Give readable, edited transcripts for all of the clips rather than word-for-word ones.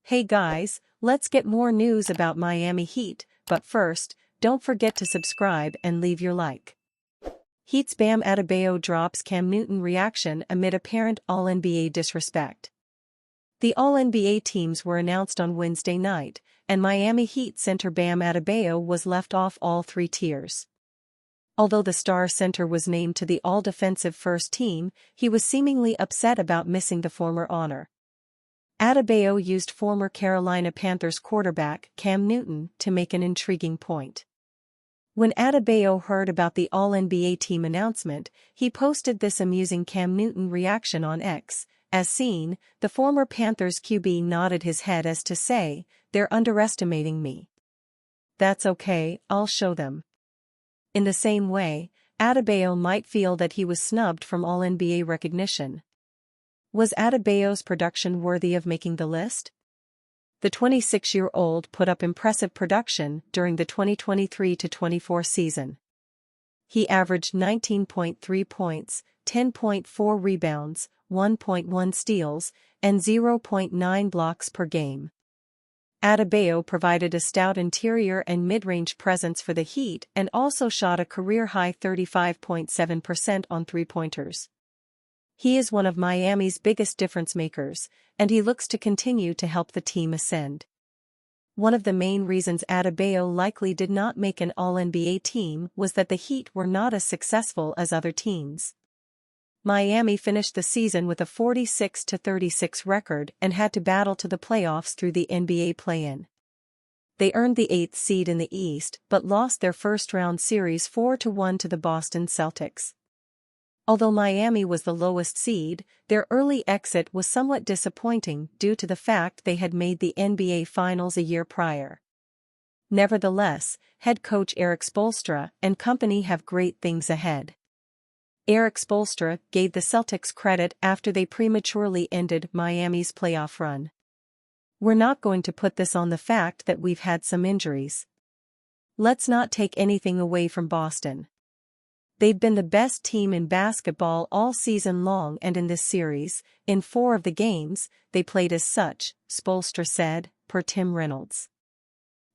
Hey guys, let's get more news about Miami Heat, but first, don't forget to subscribe and leave your like. Heat's Bam Adebayo drops Cam Newton reaction amid apparent All-NBA disrespect. The All-NBA teams were announced on Wednesday night, and Miami Heat center Bam Adebayo was left off all three tiers. Although the star center was named to the All-Defensive First Team, he was seemingly upset about missing the former honor. Adebayo used former Carolina Panthers quarterback Cam Newton to make an intriguing point. When Adebayo heard about the All-NBA team announcement, he posted this amusing Cam Newton reaction on X. As seen, the former Panthers QB nodded his head as to say, "They're underestimating me. That's okay, I'll show them." In the same way, Adebayo might feel that he was snubbed from All-NBA recognition. Was Adebayo's production worthy of making the list? The 26-year-old put up impressive production during the 2023-24 season. He averaged 19.3 points, 10.4 rebounds, 1.1 steals, and 0.9 blocks per game. Adebayo provided a stout interior and mid-range presence for the Heat and also shot a career-high 35.7% on three-pointers. He is one of Miami's biggest difference-makers, and he looks to continue to help the team ascend. One of the main reasons Adebayo likely did not make an All-NBA team was that the Heat were not as successful as other teams. Miami finished the season with a 46-36 record and had to battle to the playoffs through the NBA play-in. They earned the 8th seed in the East but lost their first-round series 4-1 to the Boston Celtics. Although Miami was the lowest seed, their early exit was somewhat disappointing due to the fact they had made the NBA Finals a year prior. Nevertheless, head coach Erik Spoelstra and company have great things ahead. Erik Spoelstra gave the Celtics credit after they prematurely ended Miami's playoff run. "We're not going to put this on the fact that we've had some injuries. Let's not take anything away from Boston. They've been the best team in basketball all season long, and in this series, in 4 of the games, they played as such," Spoelstra said, per Tim Reynolds.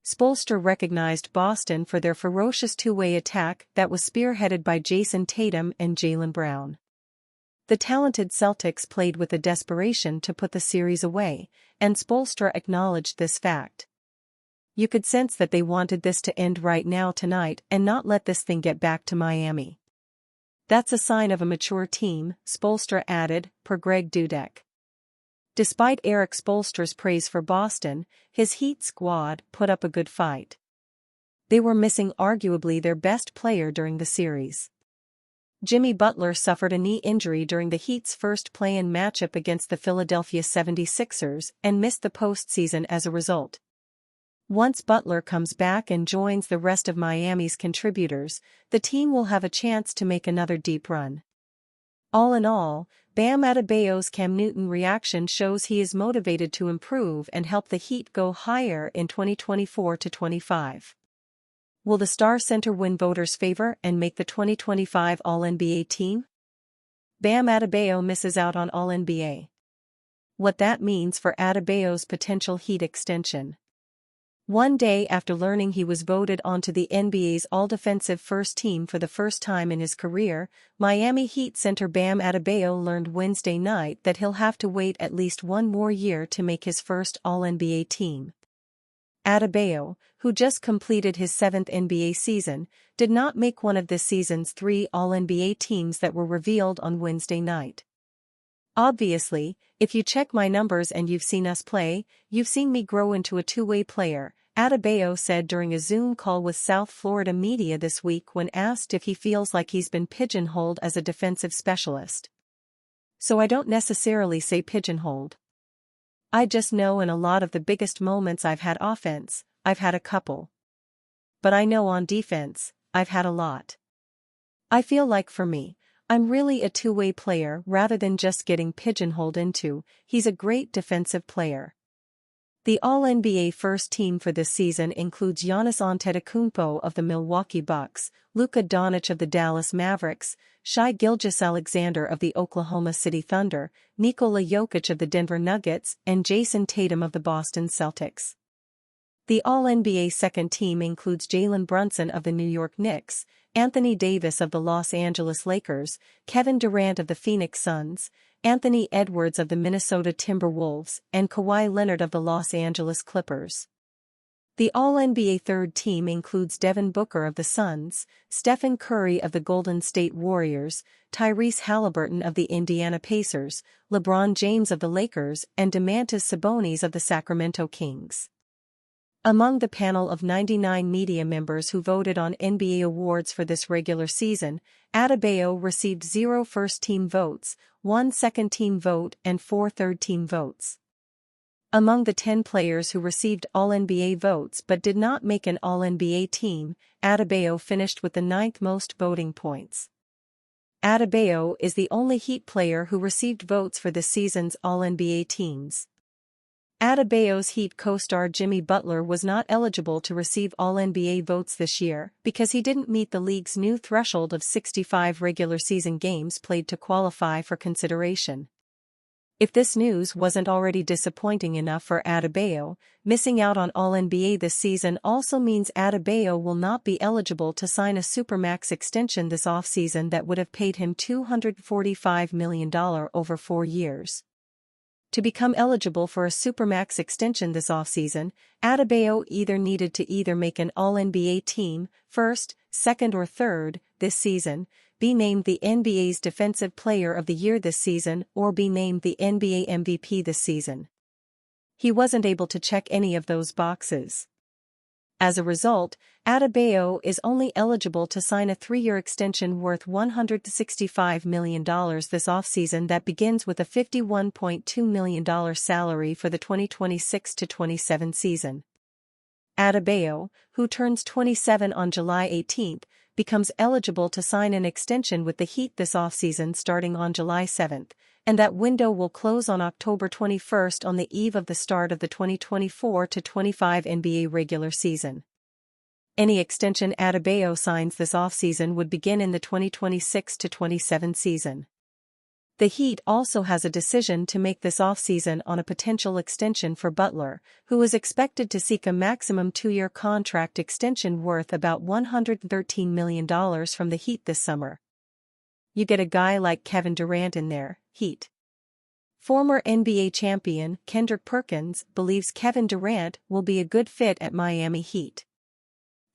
Spoelstra recognized Boston for their ferocious two-way attack that was spearheaded by Jason Tatum and Jaylen Brown. The talented Celtics played with a desperation to put the series away, and Spoelstra acknowledged this fact. "You could sense that they wanted this to end right now tonight and not let this thing get back to Miami. That's a sign of a mature team," Spoelstra added, per Greg Dudek. Despite Erik Spoelstra's praise for Boston, his Heat squad put up a good fight. They were missing arguably their best player during the series. Jimmy Butler suffered a knee injury during the Heat's first play-in matchup against the Philadelphia 76ers and missed the postseason as a result. Once Butler comes back and joins the rest of Miami's contributors, the team will have a chance to make another deep run. All in all, Bam Adebayo's Cam Newton reaction shows he is motivated to improve and help the Heat go higher in 2024-25. Will the star center win voters' favor and make the 2025 All-NBA team? Bam Adebayo misses out on All-NBA. What that means for Adebayo's potential Heat extension. One day after learning he was voted onto the NBA's All-Defensive First Team for the first time in his career, Miami Heat center Bam Adebayo learned Wednesday night that he'll have to wait at least one more year to make his first All-NBA team. Adebayo, who just completed his 7th NBA season, did not make one of this season's 3 All-NBA teams that were revealed on Wednesday night. "Obviously, if you check my numbers and you've seen us play, you've seen me grow into a two-way player," Adebayo said during a Zoom call with South Florida media this week when asked if he feels like he's been pigeonholed as a defensive specialist. "So I don't necessarily say pigeonholed. I just know in a lot of the biggest moments I've had offense, I've had a couple. But I know on defense, I've had a lot. I feel like for me, I'm really a two-way player rather than just getting pigeonholed into, he's a great defensive player. The All-NBA first team for this season includes Giannis Antetokounmpo of the Milwaukee Bucks, Luka Doncic of the Dallas Mavericks, Shai Gilgeous-Alexander of the Oklahoma City Thunder, Nikola Jokic of the Denver Nuggets, and Jason Tatum of the Boston Celtics. The All-NBA second team includes Jalen Brunson of the New York Knicks, Anthony Davis of the Los Angeles Lakers, Kevin Durant of the Phoenix Suns, Anthony Edwards of the Minnesota Timberwolves, and Kawhi Leonard of the Los Angeles Clippers. The All-NBA third team includes Devin Booker of the Suns, Stephen Curry of the Golden State Warriors, Tyrese Halliburton of the Indiana Pacers, LeBron James of the Lakers, and Domantas Sabonis of the Sacramento Kings. Among the panel of 99 media members who voted on NBA awards for this regular season, Adebayo received 0 first-team votes, 1 second-team vote and 4 third-team votes. Among the 10 players who received All-NBA votes but did not make an All-NBA team, Adebayo finished with the 9th most voting points. Adebayo is the only Heat player who received votes for this season's All-NBA teams. Adebayo's Heat co-star Jimmy Butler was not eligible to receive All-NBA votes this year because he didn't meet the league's new threshold of 65 regular season games played to qualify for consideration. If this news wasn't already disappointing enough for Adebayo, missing out on All-NBA this season also means Adebayo will not be eligible to sign a Supermax extension this offseason that would have paid him $245 million over 4 years. To become eligible for a Supermax extension this offseason, Adebayo either needed to make an All-NBA team, first, second or third, this season, be named the NBA's Defensive Player of the Year this season, or be named the NBA MVP this season. He wasn't able to check any of those boxes. As a result, Adebayo is only eligible to sign a 3-year extension worth $165 million this offseason that begins with a $51.2 million salary for the 2026-27 season. Adebayo, who turns 27 on July 18, becomes eligible to sign an extension with the Heat this offseason starting on July 7, and that window will close on October 21 on the eve of the start of the 2024-25 NBA regular season. Any extension Adebayo signs this offseason would begin in the 2026-27 season. The Heat also has a decision to make this offseason on a potential extension for Butler, who is expected to seek a maximum 2-year contract extension worth about $113 million from the Heat this summer. You get a guy like Kevin Durant in there, Heat. Former NBA champion Kendrick Perkins believes Kevin Durant will be a good fit at Miami Heat.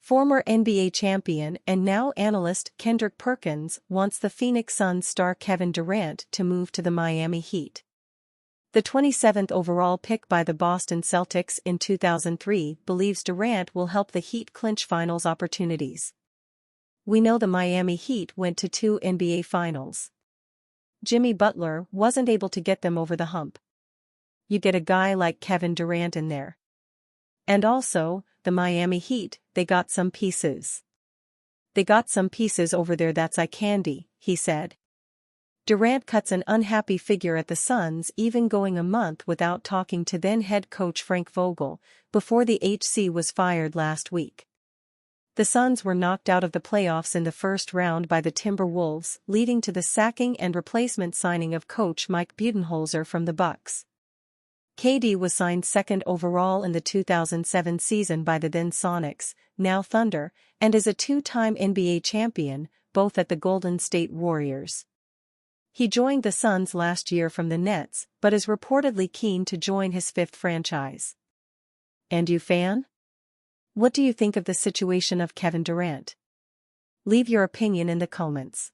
Former NBA champion and now analyst Kendrick Perkins wants the Phoenix Suns star Kevin Durant to move to the Miami Heat. The 27th overall pick by the Boston Celtics in 2003 believes Durant will help the Heat clinch finals opportunities. We know the Miami Heat went to 2 NBA finals. Jimmy Butler wasn't able to get them over the hump. You get a guy like Kevin Durant in there. And also, the Miami Heat, they got some pieces. They got some pieces over there that's eye candy, he said. Durant cuts an unhappy figure at the Suns, even going a month without talking to then head coach Frank Vogel, before the HC was fired last week. The Suns were knocked out of the playoffs in the first round by the Timberwolves, leading to the sacking and replacement signing of coach Mike Budenholzer from the Bucks. KD was signed 2nd overall in the 2007 season by the then Sonics, now Thunder, and is a 2-time NBA champion, both at the Golden State Warriors. He joined the Suns last year from the Nets, but is reportedly keen to join his 5th franchise. And you fan? What do you think of the situation of Kevin Durant? Leave your opinion in the comments.